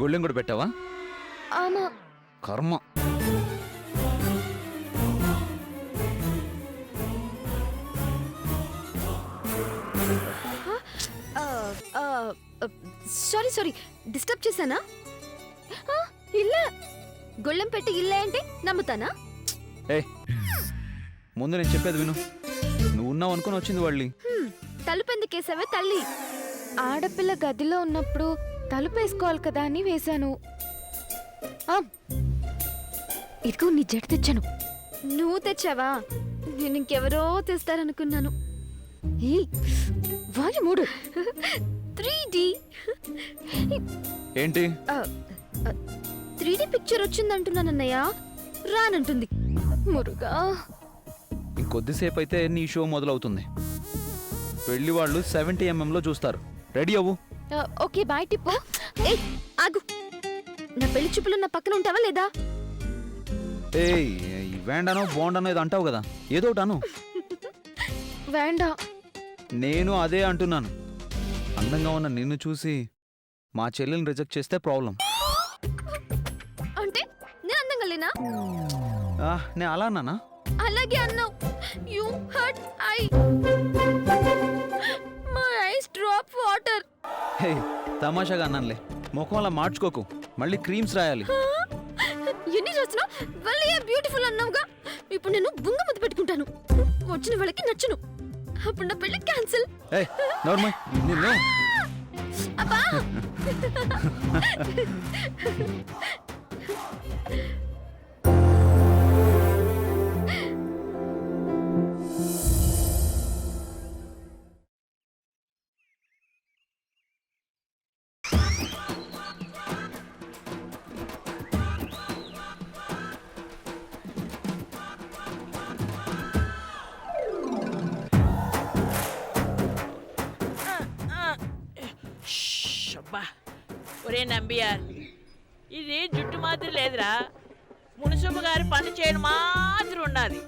గొళ్ళెం కూడా పెట్టావా? ఆమా కర్మ. సారీ డిస్టర్బ్ చేశానా? ఇల్లే గొళ్ళెం పెట్టి ఇల్లే అంటే నమ్ముతానా? ఏ ముందు నేను చెప్పేది విను. నువ్వు ఉన్నావు అనుకుని వచ్చింది వాళ్ళి. తలుపు ఎందుకేసావే తల్లి? ఆడపిల్ల గదిలో ఉన్నప్పుడు తలుపు వేసుకోవాలి కదా అని వేశాను. ఇదిగో నీ జడ తెచ్చాను. నువ్వు తెచ్చావా? నేను ఇంకెవరో తెస్తారనుకున్నాను. వాయు మూడు 3D ఏంటి 3D పిక్చర్ వచ్చిందంటున్నానన్నయ్య. రానంటుంది. మురుగా ఇంకొద్దిసేపు అయితే నీ షో మొదలవుతుంది. పెళ్లి వాళ్ళు 70mm లో చూస్తారు. రెడీ అవ్వు. Okay bye Tipu. ఏ ఆగు, నా పెళ్లి చూపులు నా పక్కన ఉంటావా లేదా? ఏయ్ వేండానో బోండానో ఏదో అంటావు కదా, ఏదో ఒకటి అను. వేండా. నేను అదే అంటున్నాను. అందంగా ఉన్న నిన్ను చూసి మా చెల్లెల్ని రిజెక్ట్ చేస్తే ప్రాబ్లం. అంటే నేను అందంగా లేనా? నేను అలా అన్నానా? అలాగే అన్నావు. You hurt I. My eyes drop water. Hey తమాషాగా అన్నానులే. ముఖం అలా మార్చుకోకు, మళ్ళీ క్రీమ్స్ రాయాలి. ఎన్ని చూసినా మళ్ళీ బ్యూటిఫుల్ అన్నావుగా. ఇప్పుడు నేను బుంగ ముద్దు పెట్టుకుంటాను. వచ్చిన వాళ్ళకి నచ్చును. అప్పుడు నా పెళ్లి క్యాన్సిల్. ఏయ్ నార్మల్ నిన్ను. అబ్బా ఒరే నంబియార్, ఇది జుట్టు మాదిరి లేదురా. మునుసమ్మ గారి పని చేయడం మాదిరి ఉన్నది.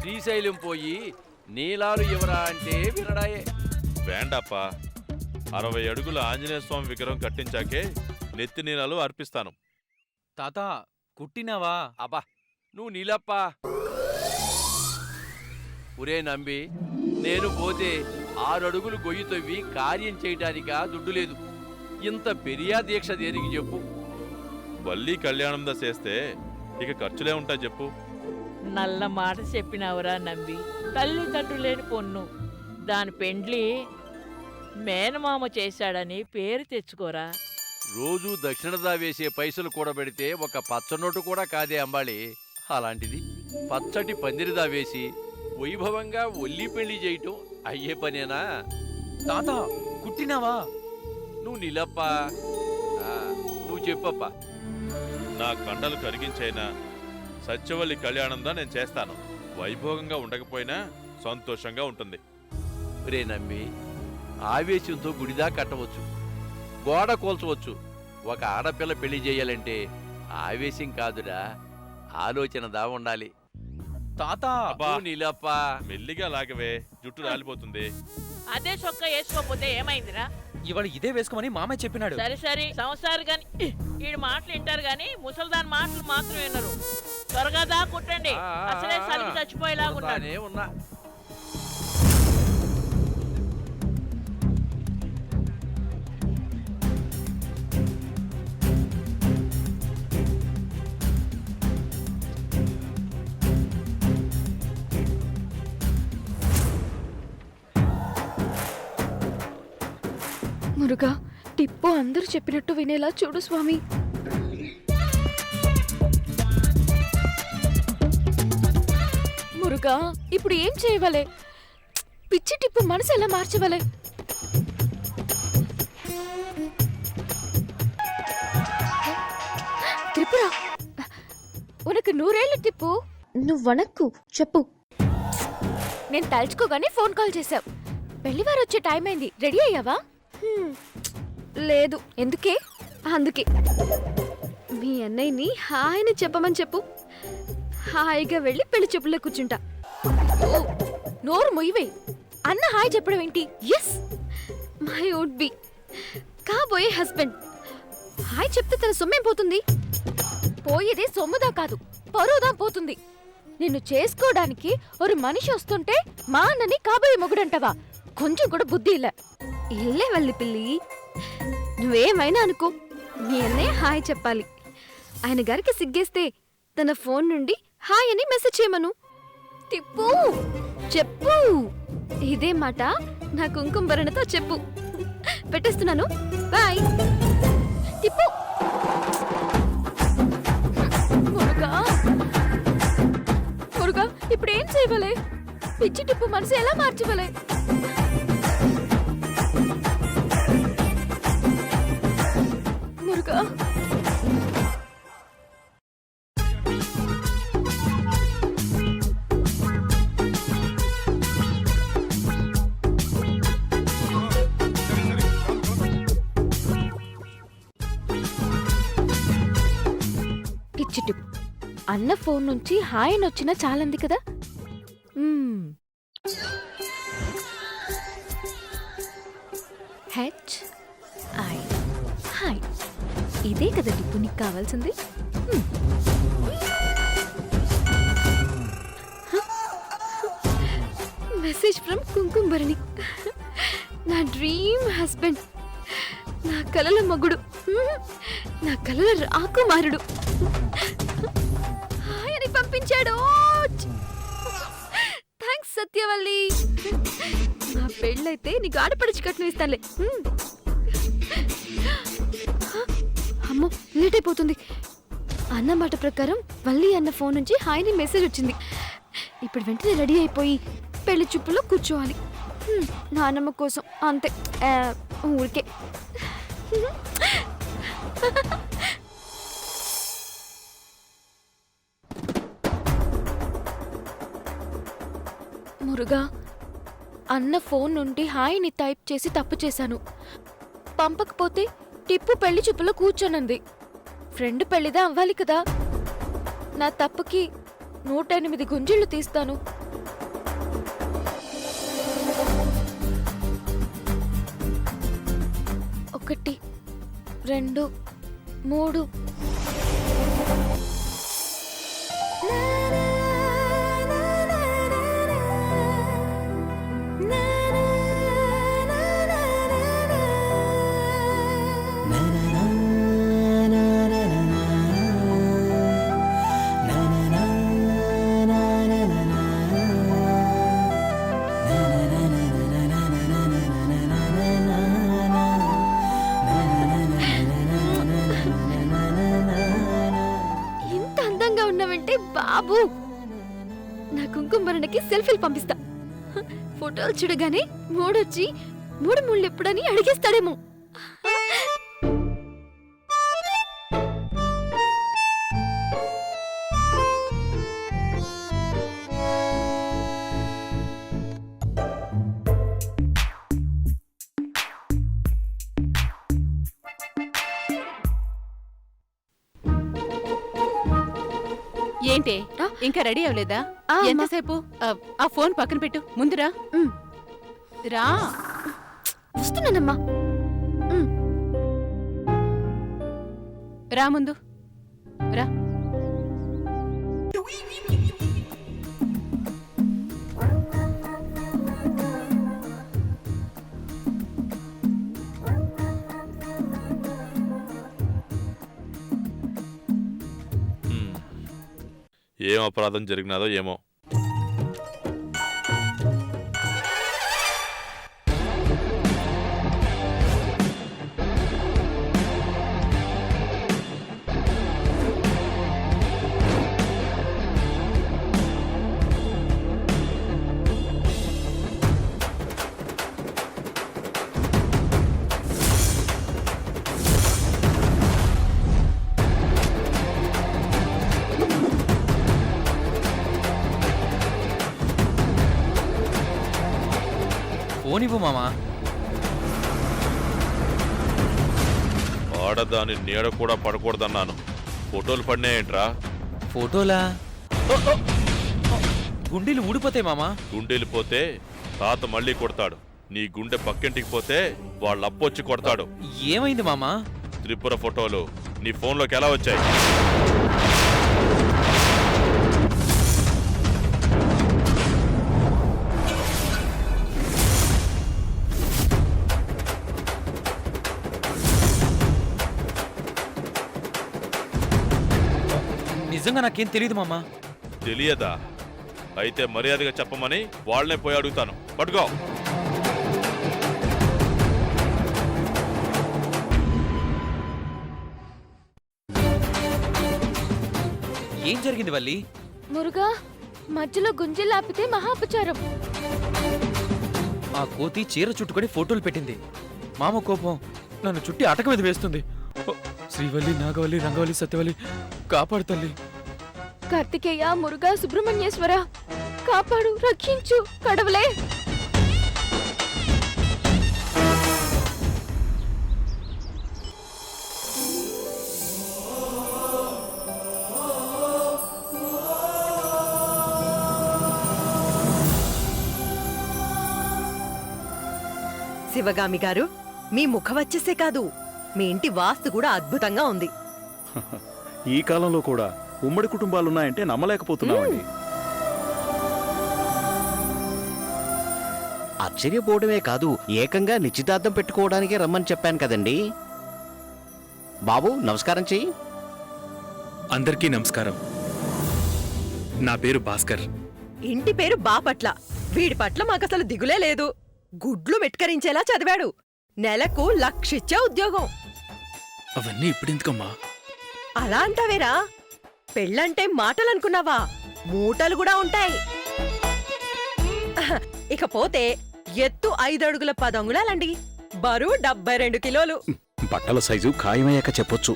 శ్రీశైలం పోయి నీలాలు ఎవరా అంటే వినడాయే. వేండప్పా, 60 అడుగుల ఆంజనేయ స్వామి విగ్రహం కట్టించాకే నెత్తి నీలాలు అర్పిస్తాను. తాత కుట్టినావా? అబ్బా నువ్వు నీలప్పా. ఒరే నంబి, నేను పోతే 6 అడుగులు గొయ్యి తవ్వి కార్యం చేయటానికా దుడ్డు లేదు. ఇంత పెరియ దీక్ష దేనికి చెప్పు? వల్లి కళ్యాణం చేస్తే ఇక ఖర్చులే ఉంటాయి చెప్పు. నల్ల మాట చెప్పినవరా నంబి. తల్లిదండ్రులు లేని పొన్ను, దాని పెండ్లి మేనమామ చేశాడని పేరు తెచ్చుకోరా. రోజు దక్షిణదా వేసే పైసలు కూడబెడితే ఒక పచ్చనోటు కూడా కాదే అంబాళి. అలాంటిది పచ్చటి పందిరిదా వేసి వైభవంగా ఒల్లి పెళ్లి చేయటం అయ్యే పనేనా? తాత కుట్టినావా? నువ్వు నిలప్పా, నువ్వు చెప్పప్పా. నా కండలు కరిగించైనా సత్యవల్లి కళ్యాణందా నేను చేస్తాను. వైభోగంగా ఉండకపోయినా సంతోషంగా ఉంటుంది. రే నమ్మి, ఆవేశంతో గుడిదా కట్టవచ్చు, గోడ కోల్చవచ్చు. ఒక ఆడపిల్ల పెళ్లి చేయాలంటే ఆవేశం కాదురా, ఆలోచన దా ఉండాలి. తాత నీలప్పా, మెల్లిగా లాగవే, జుట్టు రాలిపోతుంది. అదే చొక్క వేసుకోపోతే ఏమైందిరా? ఇవాళ ఇదే వేసుకోమని మామయ్య చెప్పినాడు. సరే సంసారు గాని వీడి మాటలు వింటారు గాని ముసల్దాని మాటలు మాత్రం వినరు. త్వరగా దా కుట్టండి, అసలే సలికి చచ్చిపోయేలాగున్నానే ఉన్నా. మురుగా, టిప్పు అందరూ చెప్పినట్టు వినేలా చూడు స్వామి. మురుగా, ఇప్పుడు ఏం చేయవలే? పిచ్చి టిప్పు మనసు ఎలా మార్చవలే? త్రిపుర, ఉనకు 100 ఏళ్ళ టిప్పు. నువ్వు వనక్కు చెప్పు. నేను తలుచుకోగానే ఫోన్ కాల్ చేశావు. పెళ్లివారు వచ్చే టైం అయింది, రెడీ అయ్యావా? లేదు. ఎందుకే? అందుకే మీ అన్నయ్యని హాయిని చెప్పమని చెప్పు. హాయిగా వెళ్ళి పెళ్లి చెప్పుల్లో కూర్చుంటా. నోరు మొయ్యవే. అన్న హాయ్ చెప్పడం ఏంటి? ఎస్, మై వుడ్ బి కాబోయే హస్బెండ్ హాయ్ చెప్తే తన సొమ్మేం పోతుంది? పోయేది సొమ్ముదా కాదు, పరువుదా పోతుంది. నిన్ను చేసుకోవడానికి ఒక మనిషి వస్తుంటే మా అన్నని కాబోయే మొగుడంటావా? కొంచెం కూడా బుద్ధి ఇలా. ఇల్లే వల్లి పిల్లి, నువ్వేమైనా అనుకో, మీ అన్నయ్య హాయ్ చెప్పాలి. ఆయన గారికి సిగ్గేస్తే తన ఫోన్ నుండి హాయ్ అని మెసేజ్ చేయమను. తిప్పు, చెప్పు. ఇదే మాట నా కుంకుమ భరణతో చెప్పు. పెట్టేస్తున్నాను, బాయ్. తిప్పు. మురుగా, మురుగా, ఇప్పుడు ఏం చేయవలే? పిచ్చి టిప్పు మనసు ఎలా మార్చవలే? మురుగా, పిచ్చి టిప్పు. అన్న ఫోన్ నుంచి హాయ్ అని వచ్చినా చాలంది కదా. హెచ్ ఐ హాయ్, ఇదే కదా టిప్పు నీకు కావాల్సింది. మెసేజ్ ఫ్రమ్ కుంకుమ భరణి. నా డ్రీమ్ హస్బెండ్, నా కలల మగుడు, నా కలల రాకుమారుడు హాయ్ అని పంపించాడు. థ్యాంక్స్ సత్యవల్లి. నా పెళ్ళైతే నీకు ఆడపడిచి కట్నం ఇస్తానులే. అమ్మో, లేట్ అయిపోతుంది. అన్న మాట ప్రకారం వల్లి అన్న ఫోన్ నుంచి హాయ్ అని మెసేజ్ వచ్చింది. ఇప్పుడు వెంటనే రెడీ అయిపోయి పెళ్లి చూపులో కూర్చోవాలి. నాన్నమ్మ కోసం అంతే, ఊరికే. మురుగా, అన్న ఫోన్ నుండి హాయ్ని టైప్ చేసి తప్పు చేశాను. పంపకపోతే టిప్పు పెళ్లి చూపులో కూర్చోనుంది. ఫ్రెండ్ పెళ్లిదా అవ్వాలి కదా. నా తప్పుకి 108 గుంజిళ్ళు తీస్తాను. ఒకటి, 2, 3. బాబు, నా కుంకుమ భరణకి సెల్ఫీలు పంపిస్తా. ఫోటోలు చూడగానే మూడొచ్చి 3 ముళ్ళు ఎప్పుడని అడిగేస్తాడేమో. ఏంటి ఇంకా రెడీ అవ్వలేదా? ఎంతసేపు? ఆ ఫోన్ పక్కన పెట్టు, ముందురా. రా, వస్తున్నానమ్మా. రా ముందు రా. ఏం అపరాధం జరిగినాదో ఏమో. పోనివ్వు మామా. ఆడదాని నీడ కూడా పడకూడదన్నాను. ఫోటోలు పడినాయేంట్రా? ఫోటోలా? గుండెలు ఊడిపోతాయి మామా. గుండెలు పోతే తాత మళ్ళీ కొడతాడు. నీ గుండె పక్కింటికి పోతే వాళ్ళ అప్పొచ్చి కొడతాడు. ఏమైంది మామా? త్రిపుర ఫోటోలు నీ ఫోన్లోకి ఎలా వచ్చాయి? నిజంగా నాకేం తెలియదు మామా. తెలియదా? అయితే మర్యాదగా చెప్పమని వాళ్ళనే పోయి అడుగుతాను. పట్టుకో. ఏం జరిగింది వల్లి? మురుగా మధ్యలో గుంజలాపితే మహాపచారం. ఆ కోతి చీర చుట్టుకొని ఫోటోలు పెట్టింది. మామ కోపం నన్ను చుట్టి అటక మీద వేస్తుంది. ఓ, శ్రీవల్లి, నాగవల్లి, రంగవల్లి, సత్యవల్లి, కాపాడు తల్లి. కార్తికేయ, మురుగా, సుబ్రహ్మణ్యేశ్వర, కాపాడు, రక్షించు, కడవలే. శివగామి గారు, మీ ముఖ వచ్చేసే కాదు, మీ ఇంటి వాస్తు కూడా అద్భుతంగా ఉంది. ఈ కాలంలో కూడా ఉమ్మడి కుటుంబాలున్నాయంటే నమ్మలేకపోతున్నామండి. ఆశ్చర్యపోవడమే కాదు, ఏకంగా నిశ్చితార్థం పెట్టుకోవడానికే రమ్మని చెప్పాను కదండి. బాబు నమస్కారం చెయ్యి. అందరికీ నమస్కారం. నా పేరు భాస్కర్. ఇంటి పేరు బాపట్ల. వీడి పట్ల మాకసలు దిగులే లేదు. గుడ్లు మెట్కరించేలా చదివాడు. నెలకు 1,00,000 ఇచ్చే ఉద్యోగం. అవన్నీ ఇప్పుడెందుకమ్మా? అలా అంటావేరా? పెళ్ళంటే మాటలనుకున్నావా? మూటలు కూడా ఉంటాయి. ఇకపోతే ఎత్తు 5 అడుగుల 10 అంగుళాలండి. బరువు 72 కిలోలు. బట్టల సైజు ఖాయమయ్యాక చెప్పొచ్చు.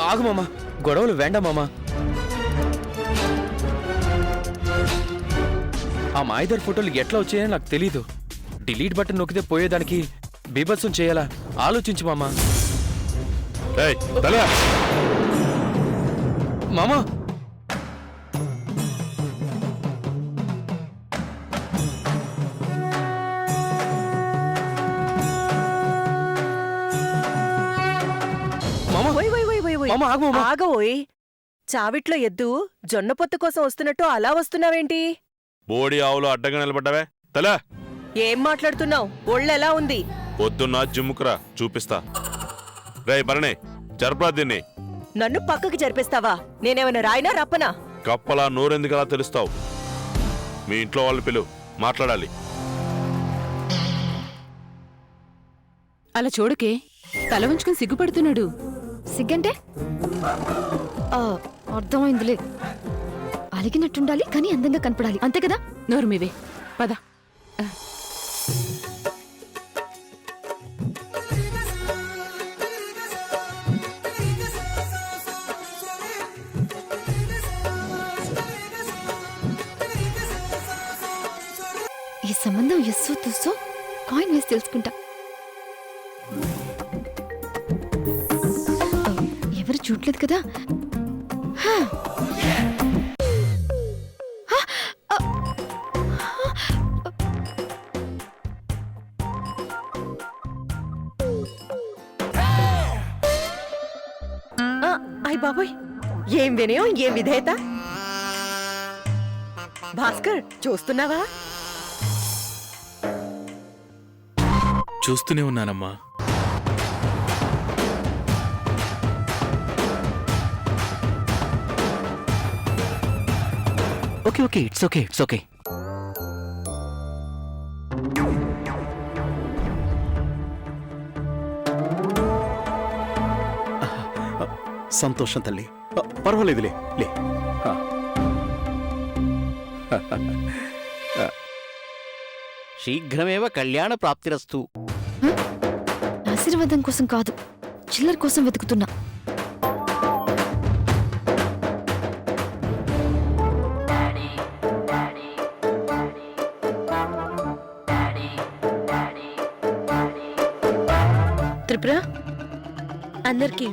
ఆగు మామా, గొడవలు వేండా మామా. ఆ మాయిదారి ఫోటోలు ఎట్లా వచ్చాయని నాకు తెలీదు. డిలీట్ బటన్ నొక్కితే పోయేదానికి బీభత్సం చేయాలా? ఆలోచించు మామా. ఏయ్, తల. మామా, మామా, ఓయ్ ఓయ్ ఓయ్ ఓయ్ ఓయ్. మామా, ఆగు మామా. ఆగవోయ్. చావిట్లో ఎద్దు జొన్న పొత్తు కోసం వస్తున్నట్టు అలా వస్తున్నావేంటి? బోడి ఆవులు అడ్డంగా నిలబడ్డావే. తల. ఏం మాట్లాడుతున్నావు? ఒళ్ళెలా ఉంది? పొద్దున్న జిమ్ముకురా, చూపిస్తా. రేయ్ భరణి, జరపరా దీన్ని. నన్ను పక్కకి జరిపిస్తావా? నేనేమైనా రాయినా రప్పనా? కప్పలా నోరెందుకలా తెలుస్తావు? మీ ఇంట్లో వాళ్ళు పిలు, మాట్లాడాలి. అలా చూడకే, తల ఉంచుకుని సిగ్గుపడుతున్నాడు. సిగ్గంటే అర్థమైందిలే. అలిగినట్టుండాలి కానీ అందంగా కనపడాలి, అంతే కదా? నోరు మీవే, పద. ఈ సంబంధం ఎస్సో తుస్సో కాయిన్ వేసి తెలుసుకుంటా. ఎవరు చూడలేదు కదా? అయ్ బాబోయ్, ఏం వినయం, ఏం విధేయత. భాస్కర్, చూస్తున్నావా? చూస్తూనే ఉన్నానమ్మా. Okay okay, it's okay, it's okay. సంతోషం తల్లి, పర్వాలేదులే. లే. శీఘ్రమేవ కళ్యాణ ప్రాప్తిరస్తు. ఆశీర్వాదం కోసం కాదు, చిల్లర కోసం వెతుకుతున్నా. త్రిపుర, అందరికీ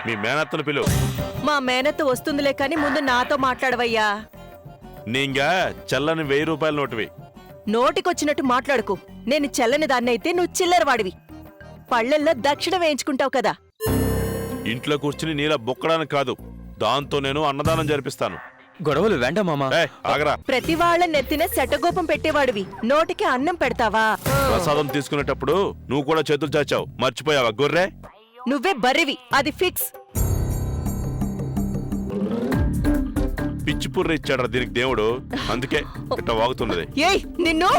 మీ మేనత్తను పిలువు. మా మేనత్త వస్తుందిలే కాని ముందు నాతో మాట్లాడవయ్యా. నీంగా చల్లని 1000 రూపాయల నోటువి. నోటికొచ్చినట్టు మాట్లాడుకు. నేను చెల్లని దాన్నైతే నువ్వు చిల్లరవాడివి. పళ్ళెల్లో దక్షిణ వేయించుకుంటావు కదా. ఇంట్లో కూర్చుని నీలా బొక్కడానికి కాదు, దాంతో నేను అన్నదానం జరిపిస్తాను. గొడవలు వేండా మామా. ఏయ్, ఆగరా. ప్రతి వాళ్ళ నెత్తిన శటగోపం పెట్టేవాడివి, నోటికి అన్నం పెడతావా? ప్రసాదం తీసుకునేటప్పుడు నువ్వు కూడా చేతులు చాచావు, మర్చిపోయావా గొర్రె? నువ్వే బర్రెవి, అది ఫిక్స్. పిచ్చి పుర్ర ఇచ్చాడ్రా దీనికి దేవుడు, అందుకే ఇట్ట వాగుతున్నది. ఏయ్ నిన్ను!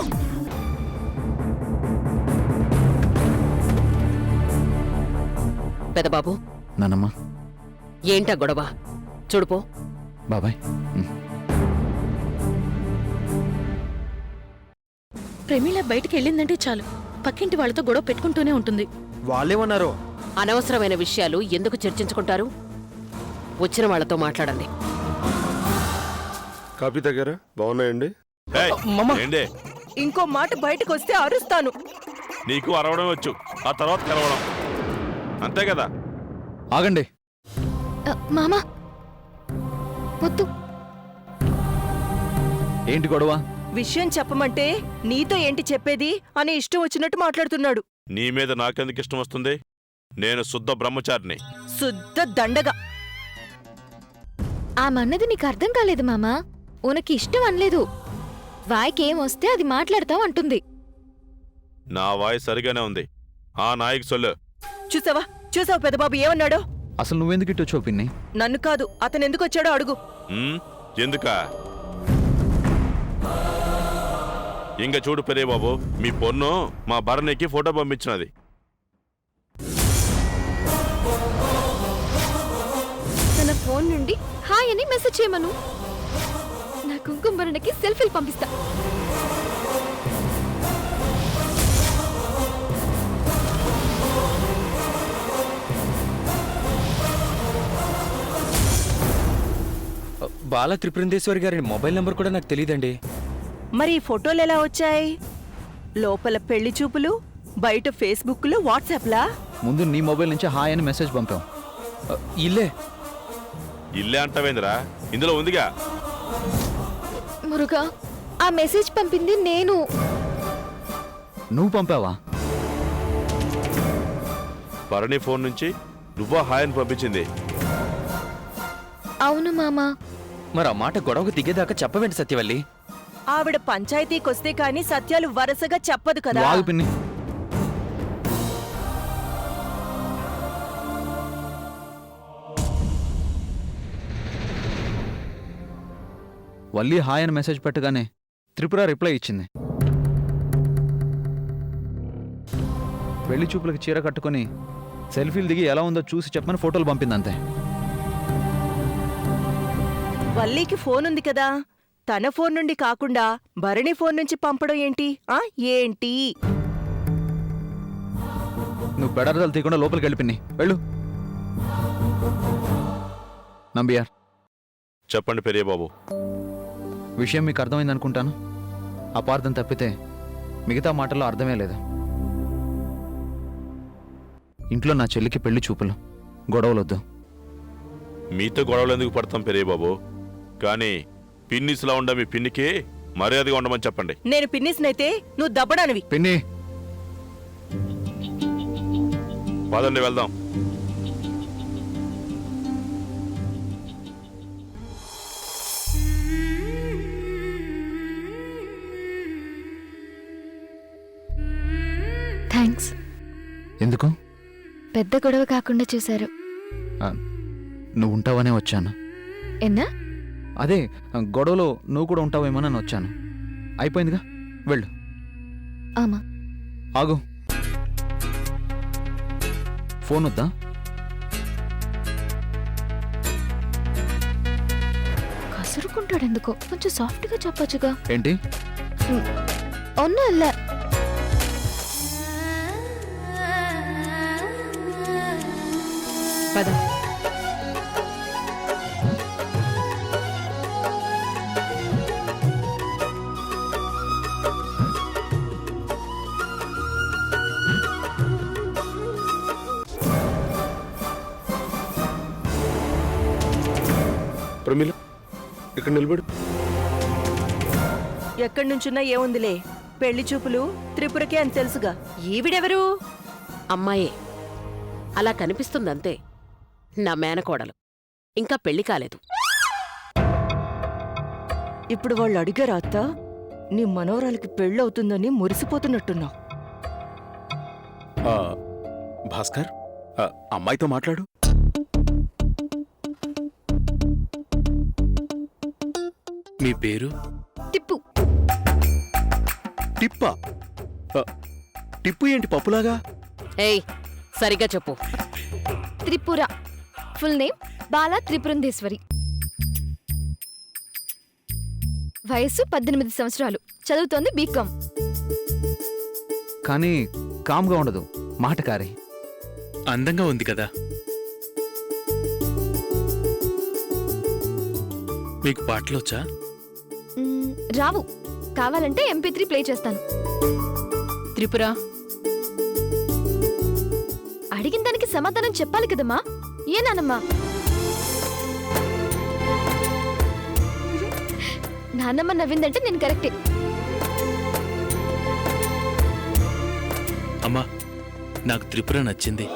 పెదబాబు, నానమ్మ. ఏంటా గొడవ? చూడుపో. బాబాయ్. ప్రమీల బయటికి వెళ్ళిందంటే చాలు, పక్కింటి వాళ్ళతో గొడవ పెట్టుకుంటూనే ఉంటుంది. వాళ్ళేమన్నారు? అనవసరమైన విషయాలు ఎందుకు చర్చించుకుంటారు? వచ్చిన వాళ్ళతో మాట్లాడండి. కాపీ దగ్గర బాగున్నాయండి. ఏయ్, ఏండే? ఇంకో మాట బయటకు వస్తే అరుస్తాను. నీకు అరవడం వచ్చు, ఆ తర్వాత కరవడం, అంతే కదా? ఆగండి. మామా వద్దు. ఏంటి గొడవ? విషయం చెప్పమంటే నీతో ఏంటి చెప్పేది అని ఇష్టం వచ్చినట్టు మాట్లాడుతున్నాడు. నీ మీద నాకెందుకు ఇష్టం వస్తుంది? నేను శుద్ధ బ్రహ్మచారిని. శుద్ధ దండగా. ఆమన్నది నీకు అర్థం కాలేదు మామా. ఉనకి ఇష్టం అనలేదు, వాయికేం వస్తే అది మాట్లాడతావు అంటుంది. నా వాయిస్ సరిగానే ఉంది. ఆ నాయకు సొల్లు. చూసావు పెద్దబాబు ఏమన్నాడో? అసలు నువ్వెందుకు ఇటు వచ్చావు పిన్ని? నన్ను కాదు, అతను ఎందుకు వచ్చాడో అడుగు. ఎందుకా? ఇంక చూడు పెరే బాబు, మీ పొన్ను మా భరణికి ఫోటో పంపించినది. తన ఫోన్ నుండి హాయ్ అని మెసేజ్ చేయమను. నా కుంకుమరణకి సెల్ఫీలు పంపిస్తా. బాల త్రిపురంధేశ్వరి గారి మొబైల్ నంబర్ కూడా నాకు తెలియదండి. మరి ఈ ఫోటోలు ఎలా వచ్చాయి? లోపల పెళ్లి చూపులు, బయట ఫేస్బుక్లు, వాట్సాప్లా? ముందు నీ మొబైల్ నుంచి హాయ్ అని మెసేజ్ పంపాం. ఇల్లే ఇల్లే అంటావేంద్రా, ఇందులో ఉందిగా. మురుగా, ఆ మెసేజ్ పంపింది నేను. నువ్వు పంపావా? భరణి ఫోన్ నుంచి నువ్వా హాయ్ అని పంపించింది? అవును మామా. మరి ఆ మాట గొడవకు దిగేదాకా చెప్పవేంటి సత్యవల్లి? ఆవిడ పంచాయతీకొస్తే కాని సత్యాలు వరుసగా చెప్పదు కదా. వాగు పిన్ని. వల్లి హాయ్ అని మెసేజ్ పెట్టగానే త్రిపుర రిప్లై ఇచ్చింది. పెళ్లి చూపులకు చీర కట్టుకొని సెల్ఫీలు దిగి ఎలా ఉందో చూసి చెప్పమని ఫోటోలు పంపింది అంతే. వల్లీకి ఫోన్ ఉంది కదా, తన ఫోన్ నుండి కాకుండా భరణి ఫోన్ నుంచి పంపడం ఏంటి? ఏంటి? నువ్వు పెడరదలు తీయకుండా లోపలికి వెళ్ళిపిన్ని వెళ్ళు. నంబియార్, చెప్పండి పెరే బాబు. విషయం మీకు అర్థమైంది అనుకుంటాను. అపార్థం తప్పితే మిగతా మాటల్లో అర్థమే లేదు. ఇంట్లో నా చెల్లికి పెళ్లి చూపులు, గొడవలొద్దు. మీతో గొడవలు ఎందుకు పడతాం పెరే బాబు? కానీ పిన్నిస్లా ఉండ మీ పిన్నికి మర్యాదగా ఉండమని చెప్పండి. నేను పిన్నిసినైతే నువ్వు దబ్బడానివి. పిన్ని, పదండి వెళ్దాం. థ్యాంక్స్. ఎందుకు? పెద్ద గొడవ కాకుండా చూశారు. నువ్వు ఉంటావనే వచ్చాను. ఎన్నా? అదే గొడవలో నువ్వు కూడా ఉంటావేమోనని వచ్చాను. అయిపోయిందిగా, వెళ్ళు. ఆమా. ఆగు. ఫోన్ వద్దా? కసురుకుంటాడెందుకో, కొంచెం సాఫ్ట్గా చెప్పొచ్చుగా. ఏంటి? ఒన్ను అల్ల. పద. ప్రమీల ఇక్కడ నిలబడు. ఎక్కడి నుంచున్నా ఏముందిలే, పెళ్లి చూపులు త్రిపురకే అని తెలుసుగా. ఈవిడెవరు? అమ్మాయే, అలా కనిపిస్తుందంతే. నా మేనకోడలు, ఇంకా పెళ్లి కాలేదు. ఇప్పుడు వాళ్ళు అడిగారా అత్త? నీ మనవరాలకి పెళ్ళవుతుందని మురిసిపోతున్నట్టున్నావు. భాస్కర్, అమ్మాయితో మాట్లాడు. మీ పేరు? టిప్పు. టిప్పా? టిప్పు ఏంటి పప్పులాగా? ఏయ్, సరిగ్గా చెప్పు. త్రిపుర. Full name Bala Tripurandheswari. వయసు 18 సంవత్సరాలు. చదువుతోంది బీకాం. కానీ కామ్గా ఉండదు, మాటకారి. అందంగా ఉంది కదా. మీకు పాటలొచ్చా? రావు. కావాలంటే MP3 ప్లే చేస్తాను. త్రిపుర, అడిగిన దానికి సమాధానం చెప్పాలి కదమ్మా. ఏ నానమ్మా? నాన్నమ్మ నవ్విందంటే నేను కరెక్టే. అమ్మా, నాకు త్రిపుర నచ్చింది.